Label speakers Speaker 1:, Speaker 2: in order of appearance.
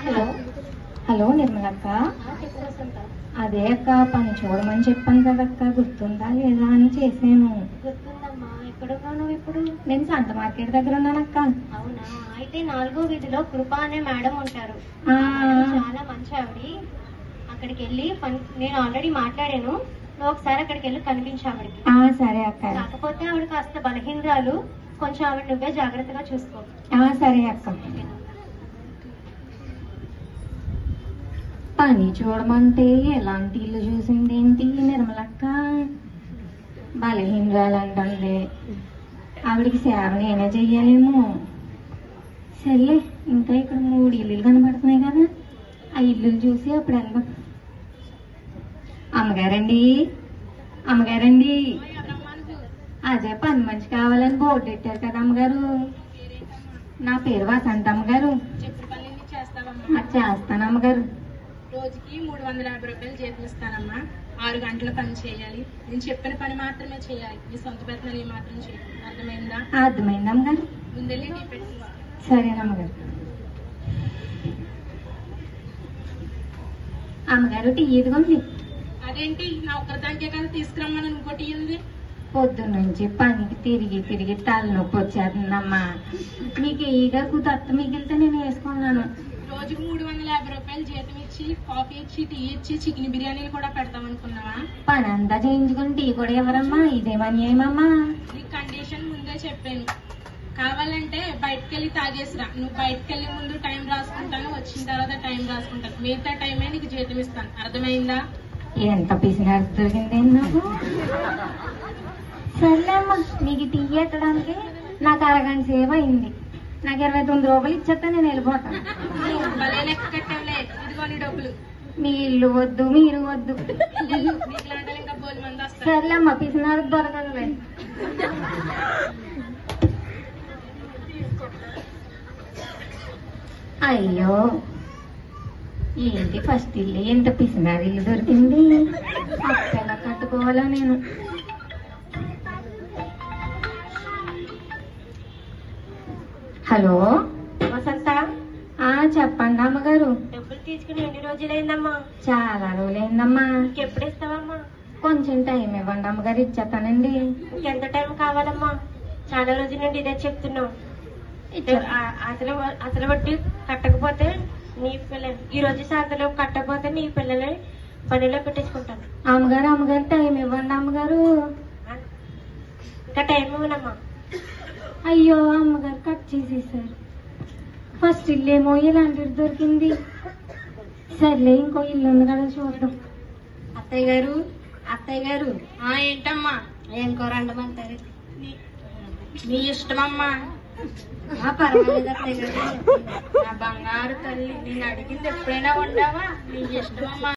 Speaker 1: Hello hello నిర్మలక్క. అదే అక్క పని చూడమని చెప్పాను కదక్క, గుర్తుందా లేదా అని చేసాను.
Speaker 2: గుర్తుందమ్మా. ఎక్కడున్నావు నువ్వు ఇప్పుడు?
Speaker 1: నేను సంత మార్కెట్ దగ్గర ఉన్నానక్క.
Speaker 2: అవునా? అయితే 4వ వీధిలో కృప అనే మేడం ఉంటారు. చాలా మంచి ఆవిడ. అక్కడికి వెళ్ళి నేను ఆల్రెడీ మాట్లాడాను. నువ్వు ఒకసారి అక్కడికి వెళ్ళి కనిపించావిడికి.
Speaker 1: సరే అక్క.
Speaker 2: కాకపోతే ఆవిడ కాస్త బలహీనరాలు, కొంచెం ఆవిడ నువ్వే జాగ్రత్తగా చూసుకో.
Speaker 1: సరే అక్క. పని చూడమంటే ఎలాంటి ఇల్లు చూసింది ఏంటి నిర్మలక్క? బలహీనరాలంటే ఆవిడికి సేవ నేనే చెయ్యాలేమో. సర్లే, ఇంకా ఇక్కడ 3 ఇల్లులు కనబడుతున్నాయి కదా, ఆ ఇల్లులు చూసి అప్పుడు వెళ్దాం. అమ్మగారండి, అమ్మగారండి, అదే పని మంచి కావాలని బోర్డు పెట్టారు కదా అమ్మగారు. నా పేరు వసంత అమ్మగారు. చేస్తాను అమ్మగారు.
Speaker 3: రోజుకి 350 రూపాయలు జీతం ఇస్తానమ్మా. 6 గంటల పని చేయాలి. నేను చెప్పిన పని మాత్రమే చేయాలి. నీ సొంత పెత్తనాలు మాత్రం చేయాలి. అర్థమైందా?
Speaker 1: అర్థమైంది అమ్మగారు.
Speaker 3: ముందెళ్ళి టీ పెట్టి.
Speaker 1: సరేనమ్మగారు. అమ్మగారు టీ ఇదిగోండి.
Speaker 3: అదేంటి, నా ఒక్కరిదానికే కదా తీసుకురమ్మని ఇంకోటి ఉంది?
Speaker 1: పొద్దున్నుంచి పనికి తిరిగి తిరిగి తలనొప్పి వచ్చేస్తుందమ్మా. మీకు ఈగా కుతత్త మిగిలితే నేను వేసుకున్నాను.
Speaker 3: రోజుకు 350 రూపాయలు జీతం ఇచ్చి, కాఫీ ఇచ్చి, టీ ఇచ్చి, చికెన్ బిర్యానీలు కూడా పెడతాం అనుకున్నావా?
Speaker 1: పని అంతా చేయించుకుని టీ కూడా ఎవరమ్మా? ఇదేమన్యాయమమ్మా.
Speaker 3: నీ కండిషన్ ముందే చెప్పాను. కావాలంటే బయటకు వెళ్ళి తాగేసిరా. నువ్వు బయటకు వెళ్ళే ముందు టైం రాసుకుంటాను, వచ్చిన తర్వాత టైం రాసుకుంటాను. మిగతా టైమే నీకు జీతం ఇస్తాను. అర్థమైందా?
Speaker 1: ఎంత పిసినారు దొరికింది నాకు. సర్లే అమ్మా, నీకు టీ ఎత్తడానికి నాకు అరగంట సేవ అయింది. నాకు 29 రూపాయలు ఇచ్చేస్తా, నేను వెళ్ళిపోతాను.
Speaker 3: భలే లెక్క కట్టావులే. ఇదిగో నీ డబ్బులు.
Speaker 1: మీ ఇల్లు వద్దు, మీరు వద్దు.
Speaker 3: నీకులాంటి ఇంకా బోల్ మంది వస్తారు.
Speaker 1: సర్లే అమ్మా, పిసినారు దొరకదులే. అయ్యో, ఏంటి ఫస్ట్ ఇల్లు ఎంత పిసినారు ఇల్లు దొరికింది. అక్కడ కట్టుకోవాలా నేను? హలో
Speaker 2: వసంత,
Speaker 1: చెప్పండి అమ్మగారు.
Speaker 2: డబ్బులు తీసుకుని ఎన్ని రోజులైందమ్మా?
Speaker 1: చాలా రోజులైందమ్మా.
Speaker 2: ఎప్పుడు ఇస్తావమ్మా?
Speaker 1: కొంచెం టైం ఇవ్వండి అమ్మగారు, ఇచ్చేస్తానండి.
Speaker 2: ఇంకెంత టైం కావాలమ్మా? చాలా రోజుల నుండి ఇదే చెప్తున్నావు. అసలు వడ్డీ కట్టకపోతే నీ పిల్లలు, ఈ రోజు సాయంత్రం కట్టకపోతే నీ పిల్లలే పనిలో పెట్టించుకుంటాను.
Speaker 1: అమ్మగారు అమ్మగారు టైం ఇవ్వండి అమ్మగారు.
Speaker 2: ఇంకా టైం ఇవ్వనమ్మా.
Speaker 1: అయ్యో అమ్మగారు కట్ చేసేసారు. ఫస్ట్ ఇల్లు ఏమో ఇలాంటిది దొరికింది. సర్లే, ఇంకో ఇల్లు ఉంది కదా చూద్దాం.
Speaker 2: అత్తయ్య గారు, అత్తయ్య గారు.
Speaker 3: ఏంటమ్మా?
Speaker 2: ఏం కూర వండమంటారు?
Speaker 3: నీ ఇష్టమమ్మా.
Speaker 2: పర్వాలేదు అత్తయ్య గారు.
Speaker 3: నా బంగారు తల్లి, నేను అడిగింది ఎప్పుడైనా వండావా? నీ ఇష్టమమ్మా.